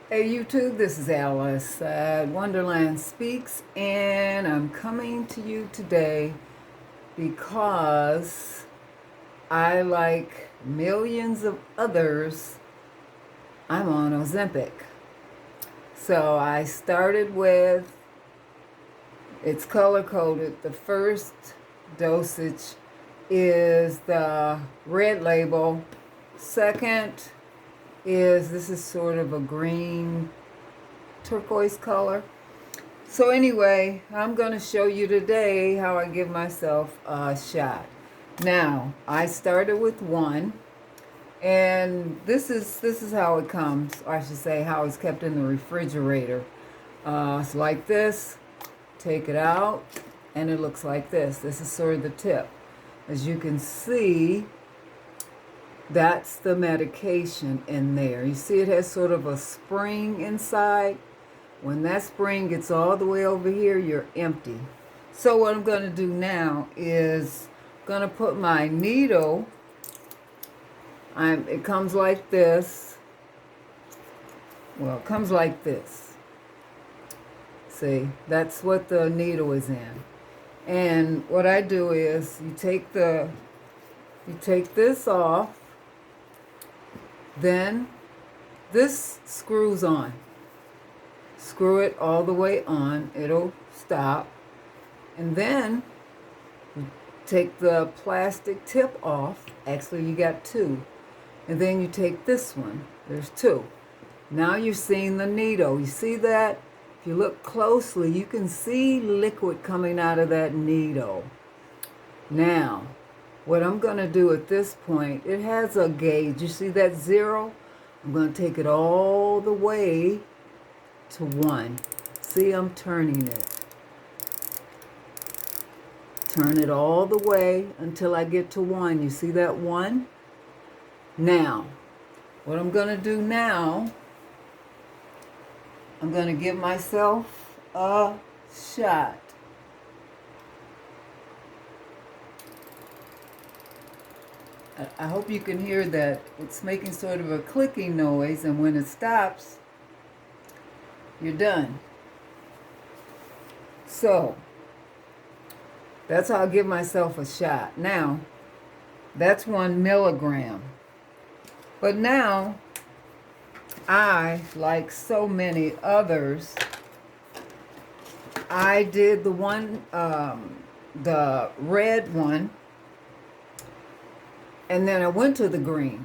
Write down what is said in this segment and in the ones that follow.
Hey YouTube, this is Alice at Wonderland Speaks, and I'm coming to you today because I, like millions of others, I'm on Ozempic. So I started with, it's color coded. The first dosage is the red label. Second is, this is sort of a green turquoise color. So anyway, I'm going to show you today how I give myself a shot. Now, I started with one, and this is how it comes, or I should say how it's kept in the refrigerator. It's like this. Take it out, and it looks like this. This is sort of the tip. As you can see, that's the medication in there. You see it has sort of a spring inside. When that spring gets all the way over here, you're empty. So what I'm going to do now is going to put my needle. It comes like this. Well, it comes like this. See, that's what the needle is in. And what I do is you take this off. Then this screws on. Screw it all the way on. It'll stop. And then you take the plastic tip off. Actually, you got two. And then you take this one. There's two. Now you're seeing the needle. You see that? If you look closely, you can see liquid coming out of that needle. Now, what I'm going to do at this point, it has a gauge. You see that 0? I'm going to take it all the way to 1. See, I'm turning it. Turn it all the way until I get to 1. You see that 1? Now, what I'm going to do now, I'm going to give myself a shot. I hope you can hear that. It's making sort of a clicking noise, and when it stops, you're done. So, that's how I give myself a shot. Now, that's 1 milligram. But now, I, like so many others, I did the red one, and then I went to the green,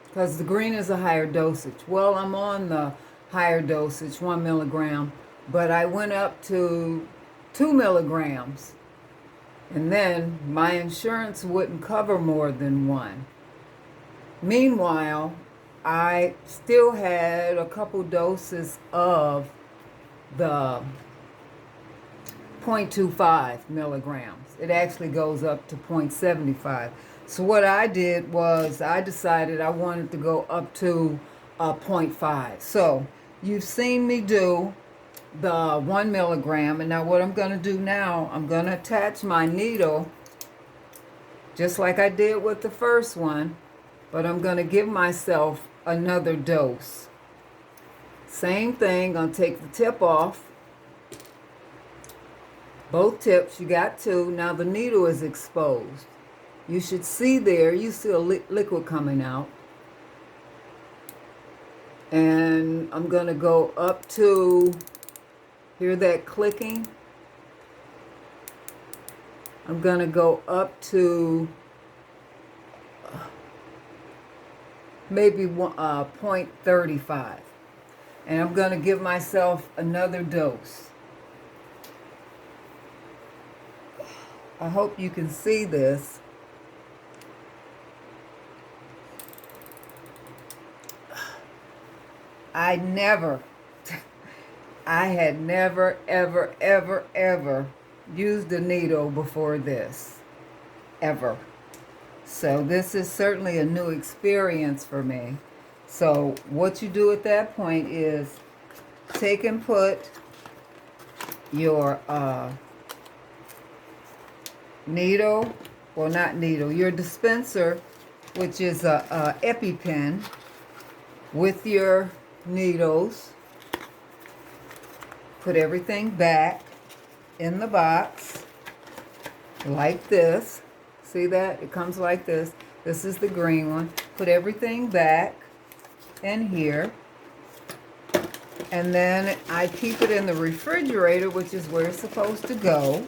because the green is a higher dosage. Well, I'm on the higher dosage, 1 milligram, but I went up to 2 milligrams. And then my insurance wouldn't cover more than 1. Meanwhile, I still had a couple doses of the 0.25 milligrams. It actually goes up to 0.75. So what I did was I decided I wanted to go up to 0.5. So you've seen me do the 1 milligram. And now what I'm going to do now, I'm going to attach my needle just like I did with the first one. But I'm going to give myself another dose. Same thing, going to take the tip off. Both tips, you got two. Now the needle is exposed. You should see there, you see a liquid coming out. And I'm going to go up to, hear that clicking? I'm going to go up to maybe 0.35. And I'm going to give myself another dose. I hope you can see this. I had never, ever used a needle before this. Ever. So this is certainly a new experience for me. So what you do at that point is take and put your needle, well, not needle, your dispenser, which is a EpiPen, with your needles, put everything back in the box like this. See that? It comes like this. This is the green one. Put everything back in here. And then I keep it in the refrigerator, which is where it's supposed to go.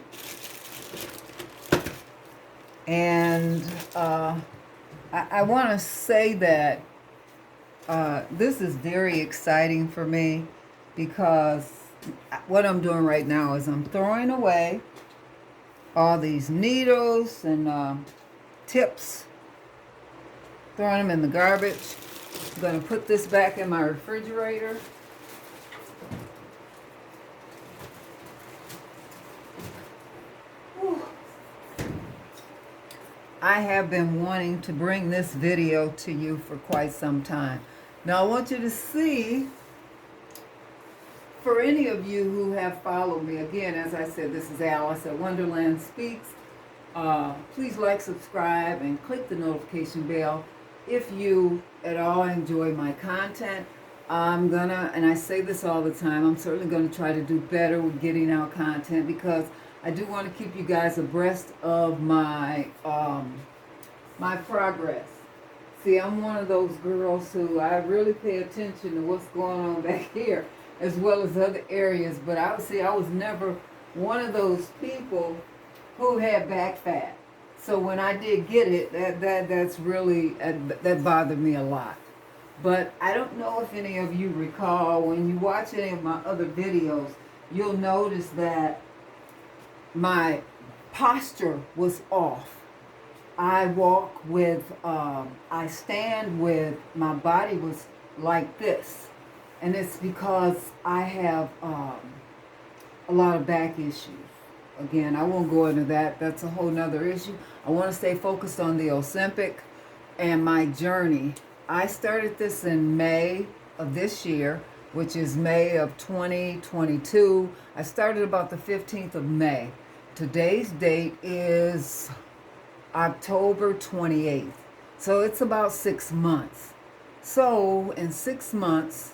And I want to say that this is very exciting for me, because what I'm doing right now is I'm throwing away all these needles and tips, throwing them in the garbage. I'm going to put this back in my refrigerator. Whew. I have been wanting to bring this video to you for quite some time. Now I want you to see, for any of you who have followed me, again, as I said, this is Alice at Wonderland Speaks. Please like, subscribe, and click the notification bell if you at all enjoy my content. I'm gonna, and I say this all the time, I'm certainly gonna try to do better with getting out content, because I do want to keep you guys abreast of my my progress. See, I'm one of those girls who I really pay attention to what's going on back here, as well as other areas. But I was never one of those people who had back fat. So when I did get it, that's really, that bothered me a lot. But I don't know if any of you recall, when you watch any of my other videos, you'll notice that my posture was off. I walk with, I stand with, my body was like this. And it's because I have a lot of back issues. Again, I won't go into that. That's a whole nother issue. I want to stay focused on the Ozempic and my journey. I started this in May of this year, which is May of 2022. I started about the 15th of May. Today's date is October 28th. So it's about 6 months. So in 6 months,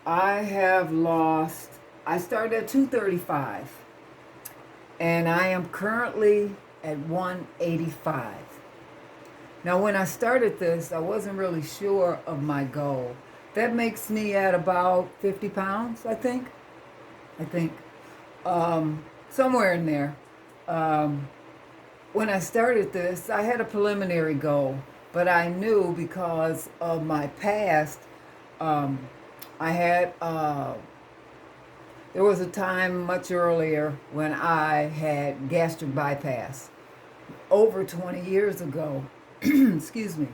I have lost, I started at 235. And I am currently at 185. Now when I started this, I wasn't really sure of my goal. That makes me at about 50 pounds, I think. Somewhere in there. When I started this, I had a preliminary goal, but I knew because of my past, I had, there was a time much earlier when I had gastric bypass, over 20 years ago. Excuse me.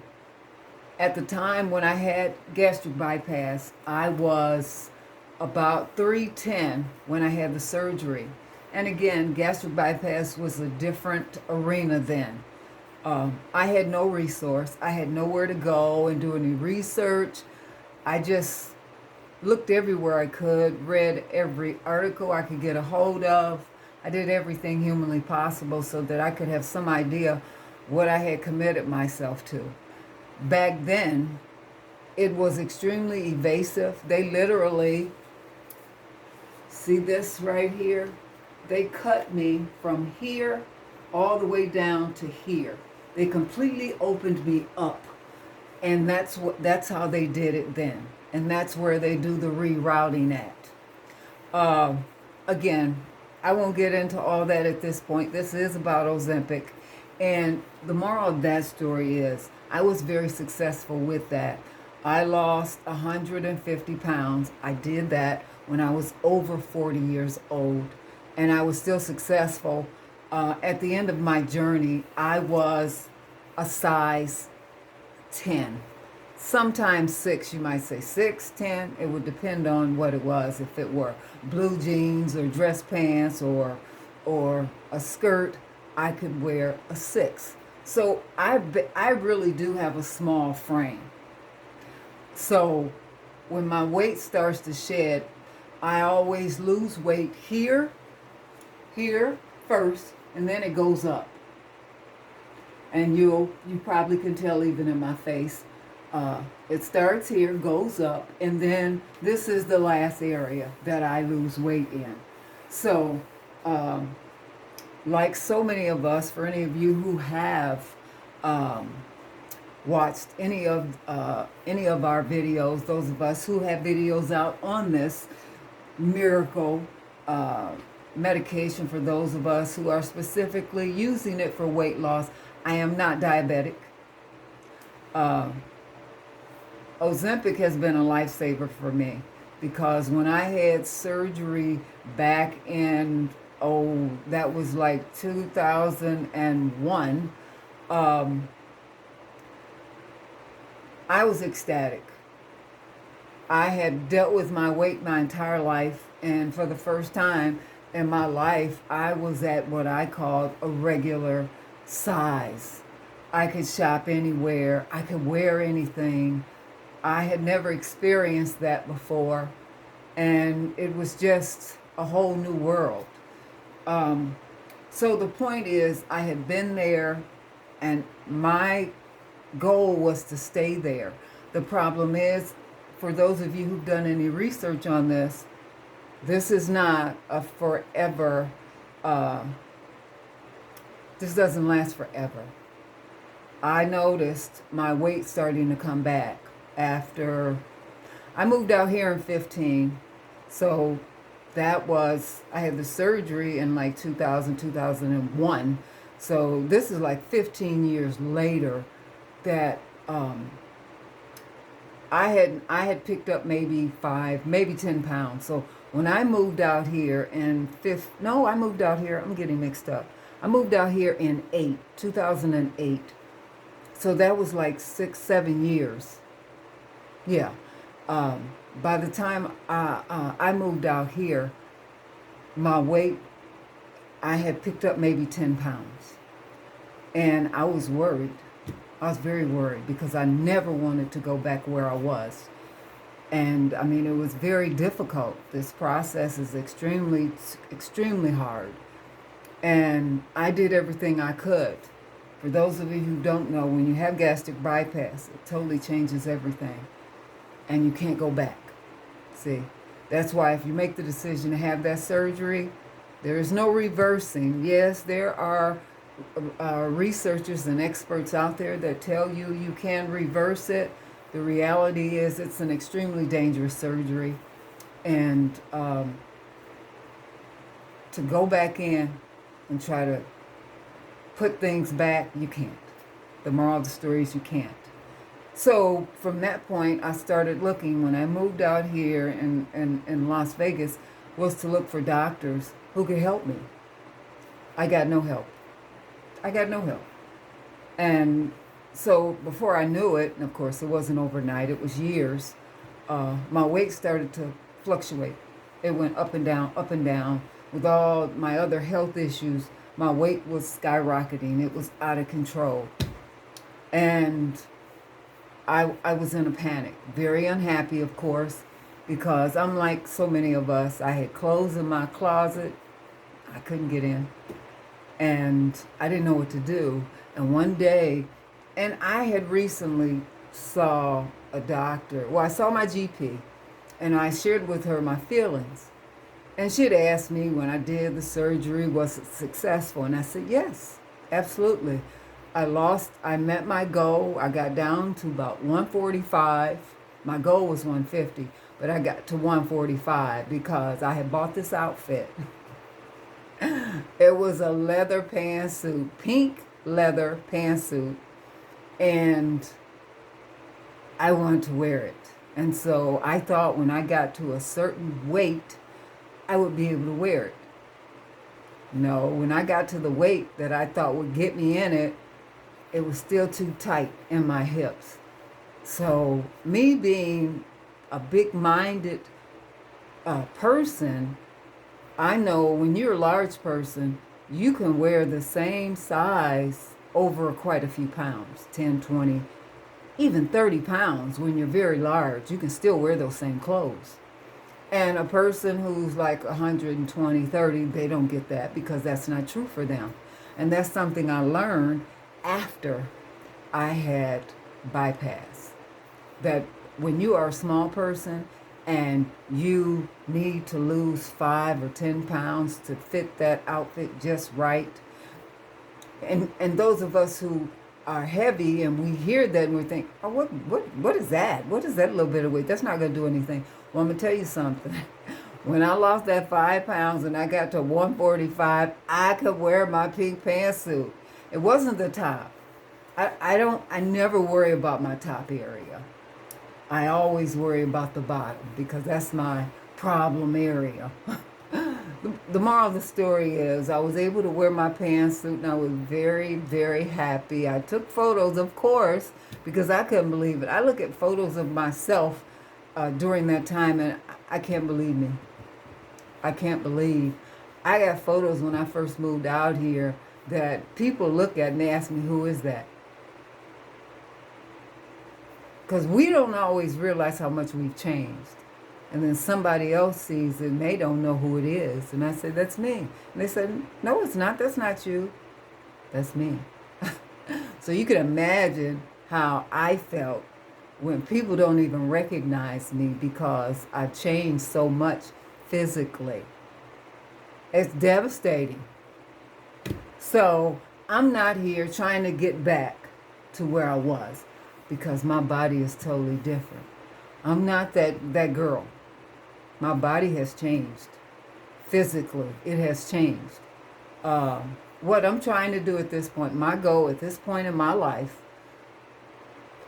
At the time when I had gastric bypass, I was about 310 when I had the surgery. And again, gastric bypass was a different arena then. I had no resource. I had nowhere to go and do any research. I just looked everywhere I could, read every article I could get a hold of. I did everything humanly possible so that I could have some idea what I had committed myself to. Back then, it was extremely evasive. They literally, see this right here? They cut me from here all the way down to here. They completely opened me up. And that's how they did it then. And that's where they do the rerouting at. Again, I won't get into all that at this point. This is about Ozempic. And the moral of that story is I was very successful with that. I lost 150 pounds. I did that when I was over 40 years old. And I was still successful. At the end of my journey, I was a size 10. Sometimes 6, you might say 6, 10. It would depend on what it was. If it were blue jeans or dress pants or a skirt, I could wear a 6. So I really do have a small frame. So when my weight starts to shed, I always lose weight here first, and then it goes up. And you probably can tell even in my face. It starts here, goes up, and then this is the last area that I lose weight in. So, um, like so many of us, for any of you who have um, watched any of our videos, those of us who have videos out on this miracle uh, medication, for those of us who are specifically using it for weight loss, I am not diabetic. Uh, Ozempic has been a lifesaver for me because when I had surgery back in, oh, that was like 2001, um, I was ecstatic. I had dealt with my weight my entire life, and for the first time in my life, I was at what I called a regular size. I could shop anywhere, I could wear anything. I had never experienced that before, and it was just a whole new world. Um, so the point is, I had been there, and my goal was to stay there. The problem is, for those of you who've done any research on this is not a forever, uh, this doesn't last forever. I noticed my weight starting to come back after I moved out here in 15. So that was, I had the surgery in like 2001. So this is like 15 years later that I had picked up maybe 10 pounds. So when I moved out here in I moved out here, I'm getting mixed up. I moved out here in 2008. So that was like 6-7 years. Yeah. By the time I moved out here, my weight, I had picked up maybe 10 pounds. And I was worried. I was very worried because I never wanted to go back where I was. And I mean, it was very difficult. This process is extremely, extremely hard. And I did everything I could. For those of you who don't know, when you have gastric bypass, it totally changes everything. And you can't go back. See, that's why if you make the decision to have that surgery, there is no reversing. Yes, there are researchers and experts out there that tell you you can reverse it. The reality is it's an extremely dangerous surgery. And to go back in and try to put things back, you can't. The moral of the story is you can't. So from that point, I started looking. When I moved out here in Las Vegas, was to look for doctors who could help me. I got no help. And so before I knew it, and of course it wasn't overnight, it was years, my weight started to fluctuate. It went up and down. With all my other health issues, my weight was skyrocketing. It was out of control. And I was in a panic, very unhappy, of course, because I'm like so many of us. I had clothes in my closet. I couldn't get in. And I didn't know what to do. And one day, and I had recently saw a doctor. Well, I saw my GP, and I shared with her my feelings. And she had asked me when I did the surgery, was it successful? And I said, yes, absolutely. I met my goal. I got down to about 145. My goal was 150, but I got to 145 because I had bought this outfit. It was a leather pantsuit, pink leather pantsuit, and I wanted to wear it. And so I thought when I got to a certain weight, I would be able to wear it. No, when I got to the weight that I thought would get me in it, it was still too tight in my hips. So me being a big-minded person, I know when you're a large person, you can wear the same size over quite a few pounds, 10, 20, even 30 pounds. When you're very large, you can still wear those same clothes. And a person who's like 120, 30, they don't get that because that's not true for them. And that's something I learned after I had bypass. that when you are a small person and you need to lose 5 or 10 pounds to fit that outfit just right, and those of us who are heavy and we hear that and we think, oh, what is that? What is that little bit of weight? That's not going to do anything. Well, I'm going to tell you something. When I lost that 5 pounds and I got to 145, I could wear my pink pantsuit. It wasn't the top. I never worry about my top area. I always worry about the bottom because that's my problem area. The moral of the story is I was able to wear my pantsuit and I was very, very happy. I took photos, of course, because I couldn't believe it. I look at photos of myself during that time and I can't believe me. I can't believe. I got photos when I first moved out here that people look at and they ask me, who is that? Because we don't always realize how much we've changed. And then somebody else sees it and they don't know who it is. And I said, that's me. And they said, no, it's not. That's not you. That's me. So you can imagine how I felt when people don't even recognize me because I changed so much physically. It's devastating. So I'm not here trying to get back to where I was because my body is totally different. I'm not that girl. My body has changed. Physically, it has changed. What I'm trying to do at this point, my goal at this point in my life,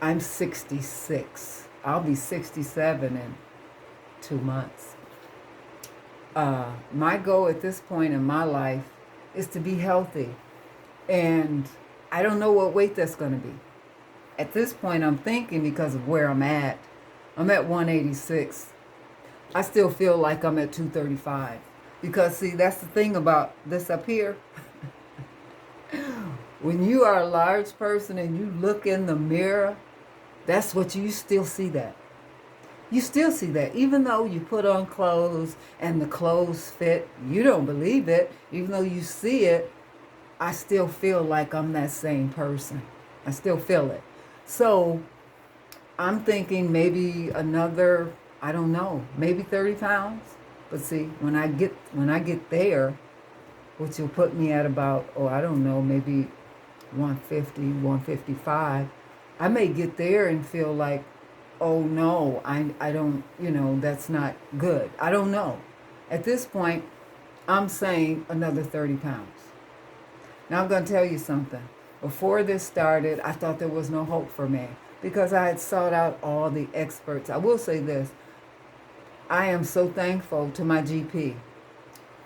I'm 66. I'll be 67 in 2 months. My goal at this point in my life is to be healthy. And I don't know what weight that's going to be. At this point, I'm thinking because of where I'm at 186. I still feel like I'm at 235. Because, see, that's the thing about this up here. When you are a large person and you look in the mirror, that's what you still see that. You still see that. Even though you put on clothes and the clothes fit, you don't believe it. Even though you see it, I still feel like I'm that same person. I still feel it. So I'm thinking maybe another, I don't know, maybe 30 pounds. But see, when I get there, which will put me at about, I don't know, maybe 150, 155, I may get there and feel like, oh no, I don't, that's not good. I don't know. At this point, I'm saying another 30 pounds. Now I'm going to tell you something. Before this started, I thought there was no hope for me because I had sought out all the experts. I will say this. I am so thankful to my GP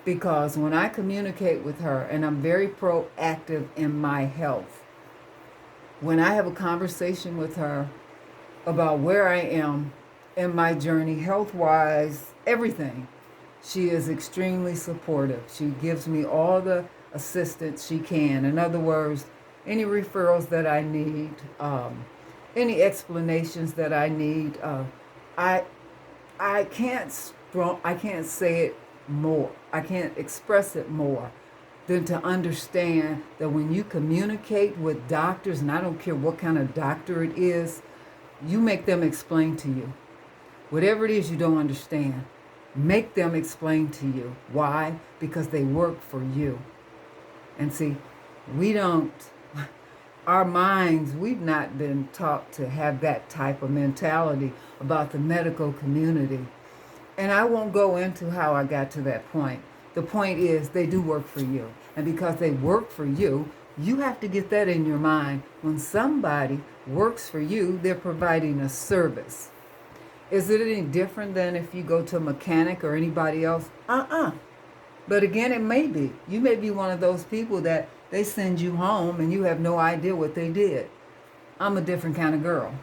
because when I communicate with her, and I'm very proactive in my health, when I have a conversation with her about where I am in my journey, health-wise, everything, she is extremely supportive. She gives me all the assistance she can. In other words, any referrals that I need, any explanations that I need, I can't say it more. I can't express it more than to understand that when you communicate with doctors, and I don't care what kind of doctor it is, you make them explain to you. Whatever it is you don't understand, make them explain to you. Why? Because they work for you. And see, our minds, we've not been taught to have that type of mentality about the medical community. And I won't go into how I got to that point. The point is they do work for you. And because they work for you, you have to get that in your mind. When somebody works for you, they're providing a service. Is it any different than if you go to a mechanic or anybody else? But again, it may be. You may be one of those people that they send you home and you have no idea what they did. I'm a different kind of girl.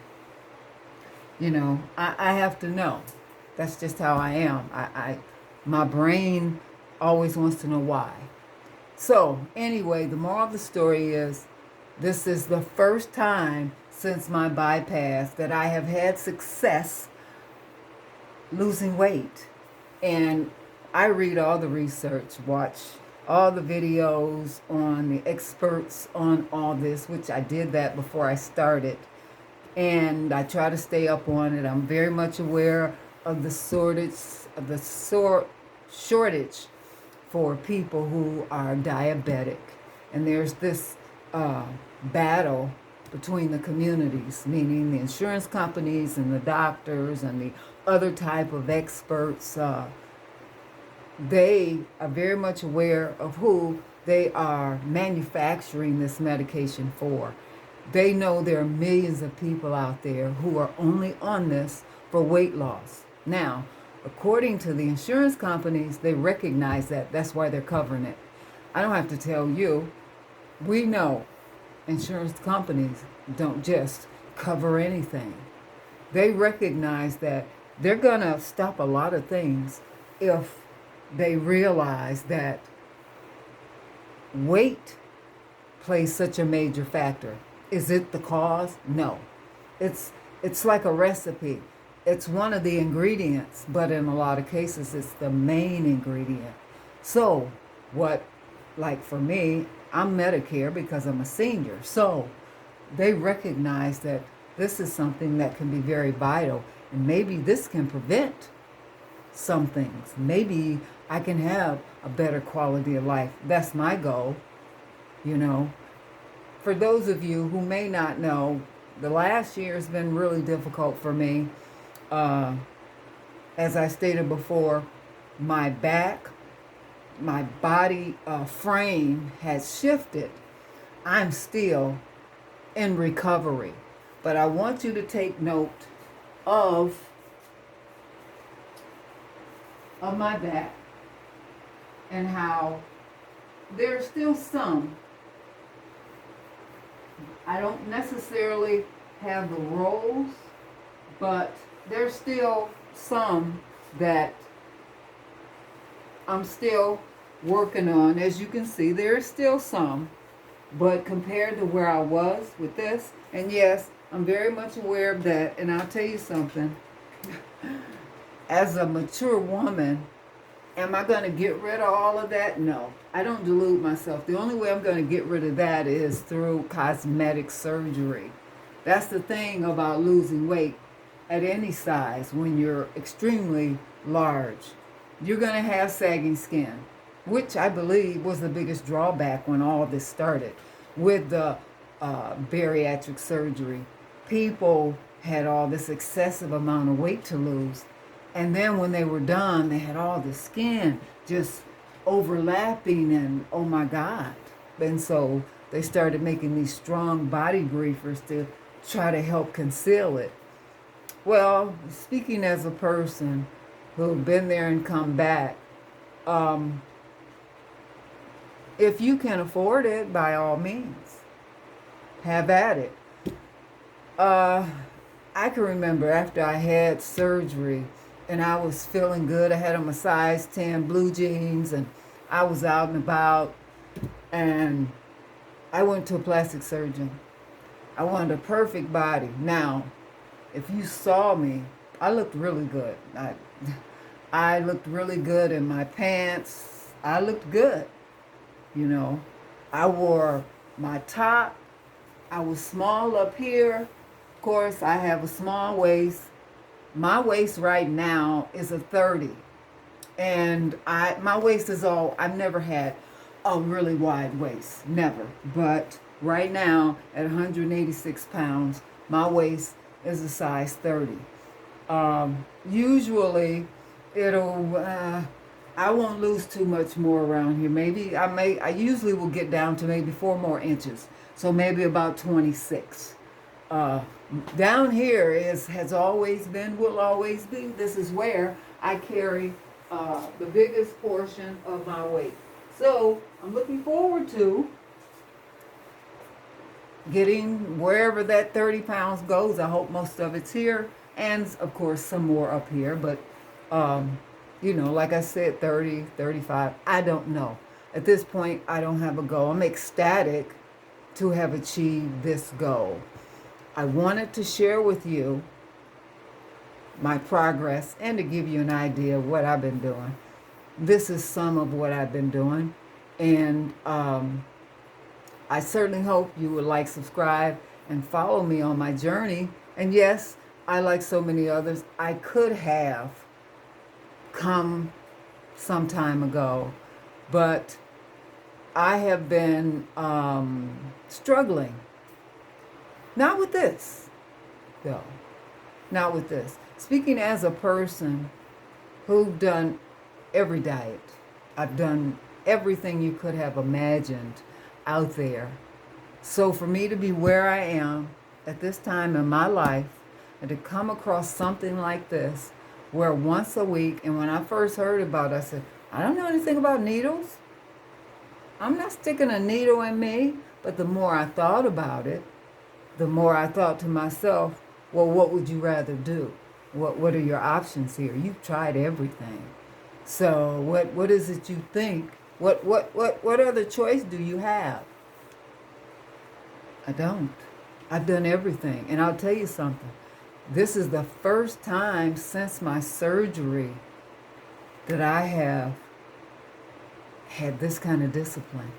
I have to know. That's just how I am. My brain always wants to know why. So anyway, the moral of the story is this is the first time since my bypass that I have had success losing weight. And I read all the research, watch all the videos on the experts on all this, which I did that before I started. and I try to stay up on it. I'm very much aware of shortage for people who are diabetic, and there's this battle between the communities, meaning the insurance companies and the doctors and the other type of experts. They are very much aware of who they are manufacturing this medication for. They know there are millions of people out there who are only on this for weight loss. Now, according to the insurance companies, they recognize that. That's why they're covering it. I don't have to tell you. We know insurance companies don't just cover anything. They recognize that they're going to stop a lot of things if they realize that weight plays such a major factor. Is it the cause? No. It's like a recipe. It's one of the ingredients, but in a lot of cases it's the main ingredient. So, like for me, I'm Medicare because I'm a senior. So, they recognize that this is something that can be very vital, and maybe this can prevent some things. Maybe I can have a better quality of life. That's my goal, you know. For those of you who may not know, the last year has been really difficult for me. As I stated before, my body frame has shifted. I'm still in recovery. But I want you to take note of my back and how there's still some. I don't necessarily have the rolls, but there's still some that I'm still working on. As you can see, there's still some, but compared to where I was with this, and yes, I'm very much aware of that, and I'll tell you something. As a mature woman, am I going to get rid of all of that? No. I don't delude myself. The only way I'm going to get rid of that is through cosmetic surgery. That's the thing about losing weight at any size when you're extremely large. You're going to have sagging skin, which I believe was the biggest drawback when all this started with the bariatric surgery. People had all this excessive amount of weight to lose. And then when they were done, they had all the skin just overlapping, and oh my God. And so they started making these strong body briefers to try to help conceal it. Well, speaking as a person who've been there and come back, if you can afford it, by all means, have at it. I can remember after I had surgery, and I was feeling good. I had on my size 10 blue jeans, and I was out and about, and I went to a plastic surgeon. I wanted a perfect body. Now, if you saw me, I looked really good. I looked really good in my pants. I looked good, you know. I wore my top. I was small up here. Of course, I have a small waist. My waist right now is a 30. And my waist is I've never had a really wide waist. Never. But right now, at 186 pounds, my waist is a size 30. Usually, I won't lose too much more around here. Maybe I usually will get down to maybe 4 more inches. So maybe about 26. Down here has always been, will always be. This is where I carry the biggest portion of my weight. So I'm looking forward to getting wherever that 30 pounds goes. I hope most of it's here, and of course some more up here. But you know, like I said, 30, 35, I don't know. At this point, I don't have a goal. I'm ecstatic to have achieved this goal. I wanted to share with you my progress and to give you an idea of what I've been doing. This is some of what I've been doing. And I certainly hope you would like, subscribe, and follow me on my journey And yes, I, like so many others, I could have come some time ago, but I have been struggling. Not with this, though. Not with this. Speaking as a person who've done every diet, I've done everything you could have imagined out there. So for me to be where I am at this time in my life and to come across something like this, where once a week, and when I first heard about it, I said, I don't know anything about needles. I'm not sticking a needle in me. But the more I thought about it, the more I thought to myself, well, what would you rather do? What are your options here? You've tried everything. So what is it you think? What other choice do you have? I don't. I've done everything. And I'll tell you something. This is the first time since my surgery that I have had this kind of discipline.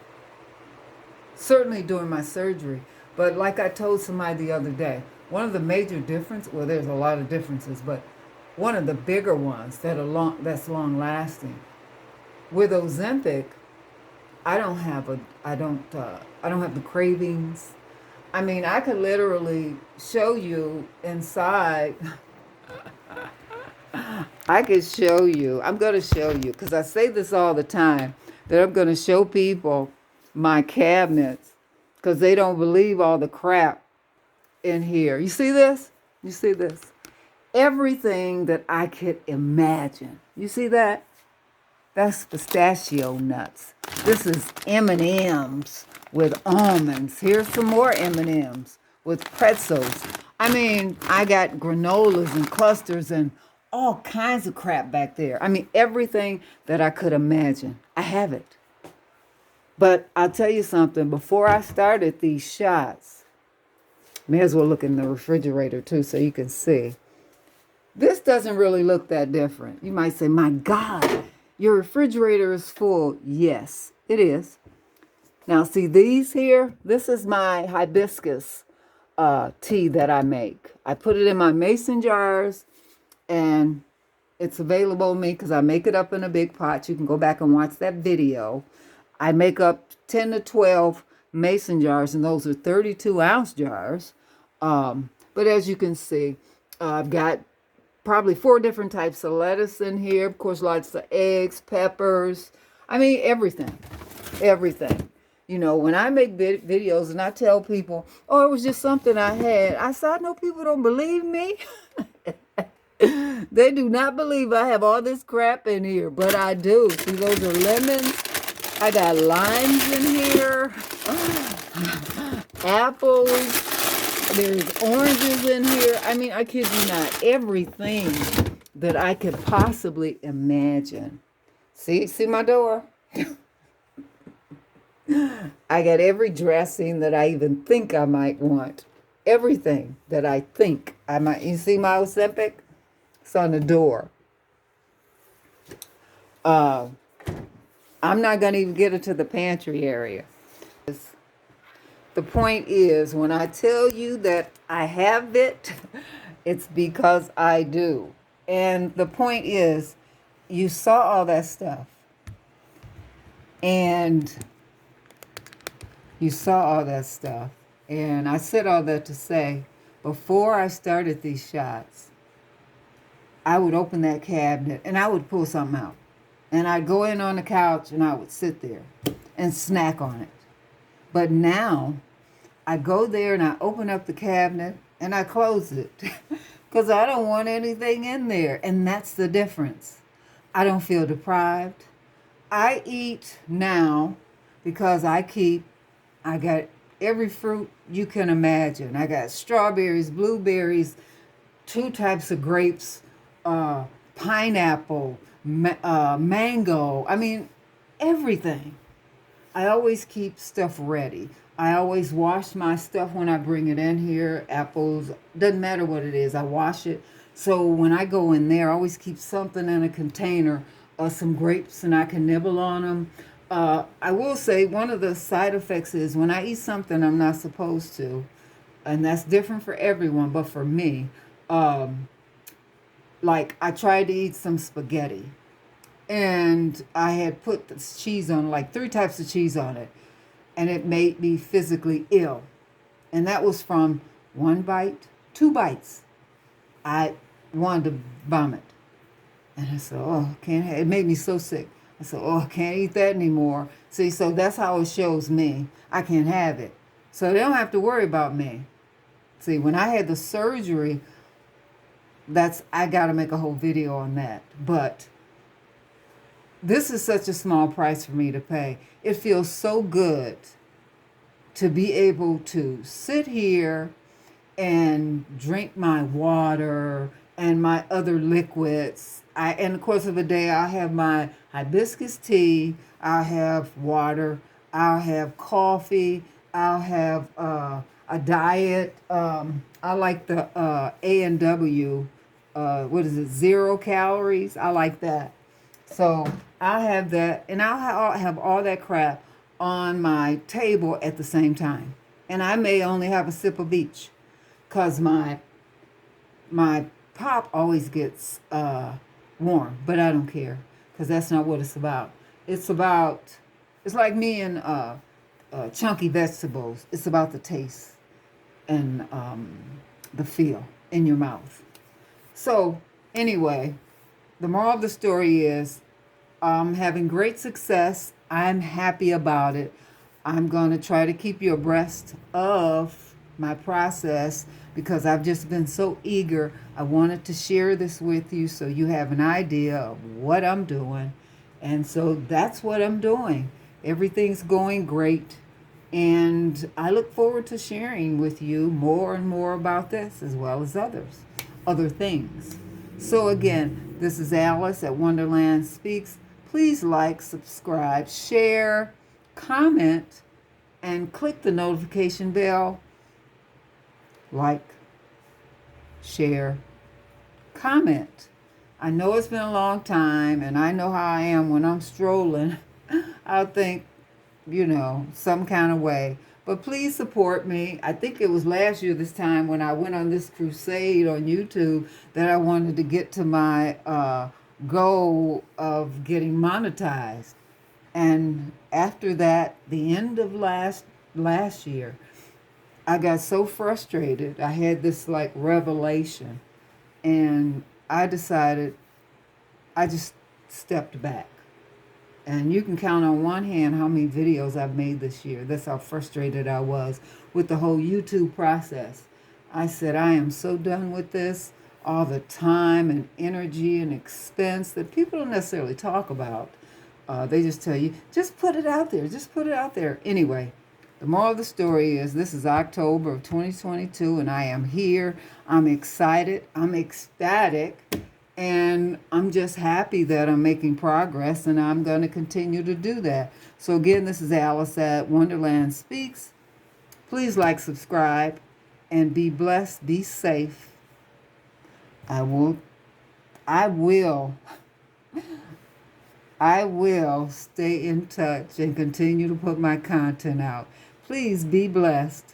Certainly during my surgery. But like I told somebody the other day, one of the major differences, well, there's a lot of differences, but one of the bigger ones that's long lasting. With Ozempic, I don't have the cravings. I mean, I could literally show you inside. I could show you. I'm going to show you because I say this all the time that I'm going to show people my cabinets because they don't believe all the crap in here. You see this? You see this? Everything that I could imagine. You see that? That's pistachio nuts. This is M&Ms with almonds. Here's some more M&Ms with pretzels. I mean, I got granolas and clusters and all kinds of crap back there. I mean, everything that I could imagine. I have it. But I'll tell you something. Before I started these shots, may as well look in the refrigerator too so you can see. This doesn't really look that different. You might say, my God, your refrigerator is full. Yes, it is. Now, see these here? This is my hibiscus tea that I make. I put it in my mason jars, and it's available to me because I make it up in a big pot. You can go back and watch that video. I make up 10 to 12 mason jars, and those are 32-ounce jars. But as you can see, I've got probably 4 different types of lettuce in here. Of course, lots of eggs, peppers. I mean, everything. Everything. You know, when I make videos and I tell people, oh, it was just something I had, I said, I know people don't believe me. They do not believe I have all this crap in here, but I do. See, those are lemons. I got limes in here. Apples. There's oranges in here. I mean, I kid you not. Everything that I could possibly imagine. See my door? I got every dressing that I even think I might want. Everything that I think I might. You see my Ozempic? It's on the door. I'm not going to even get it to the pantry area. The point is, when I tell you that I have it, it's because I do. And the point is, you saw all that stuff. And you saw all that stuff. And I said all that to say, before I started these shots, I would open that cabinet and I would pull something out. And I'd go in on the couch and I would sit there and snack on it. But now, I go there and I open up the cabinet and I close it because I don't want anything in there. And that's the difference. I don't feel deprived. I eat now because I got every fruit you can imagine. I got strawberries, blueberries, 2 types of grapes, pineapple, mango. I mean, everything. I always keep stuff ready. I always wash my stuff when I bring it in here. Apples, doesn't matter what it is. I wash it. So when I go in there, I always keep something in a container, some grapes, and I can nibble on them. I will say one of the side effects is when I eat something I'm not supposed to, and that's different for everyone, but for me, um, like I tried to eat some spaghetti, and I had put the cheese on, like three types of cheese on it, and it made me physically ill. And that was from one bite, two bites. I wanted to vomit. And I said, oh, I can't have it. It made me so sick. I said, oh, I can't eat that anymore. See, so that's how it shows me. I can't have it. So they don't have to worry about me. See, when I had the surgery, I got to make a whole video on that. But this is such a small price for me to pay. It feels so good to be able to sit here and drink my water and my other liquids. In the course of a day, I'll have my hibiscus tea, I'll have water, I'll have coffee, I'll have a diet. I like the A&W, what is it, 0 calories? I like that. So I'll have that, and I'll have all that crap on my table at the same time. And I may only have a sip of each, because my pop always gets warm, but I don't care, because that's not what it's about. It's like me and chunky vegetables. It's about the taste and the feel in your mouth. So anyway, the moral of the story is I'm having great success. I'm happy about it. I'm going to try to keep you abreast of my process, because I've just been so eager. I wanted to share this with you so you have an idea of what I'm doing. And so that's what I'm doing. Everything's going great. And I look forward to sharing with you more and more about this, as well as other things. So again, this is Alice at Wonderland Speaks. Please like, subscribe, share, comment, and click the notification bell. Like, share, comment. I know it's been a long time, and I know how I am when I'm strolling. I'll think, some kind of way. But please support me. I think it was last year this time when I went on this crusade on YouTube that I wanted to get to my goal of getting monetized. And after that, the end of last year, I got so frustrated. I had this like revelation, and I decided I just stepped back. And you can count on one hand how many videos I've made this year. That's how frustrated I was with the whole YouTube process. I said, I am so done with this. All the time and energy and expense that people don't necessarily talk about. They just tell you, just put it out there. Just put it out there. Anyway, the moral of the story is this is October of 2022, and I am here. I'm excited. I'm ecstatic. And I'm just happy that I'm making progress, and I'm going to continue to do that. So again, this is Alice at Wonderland Speaks. Please like, subscribe, and be blessed, be safe. I will stay in touch and continue to put my content out. Please be blessed.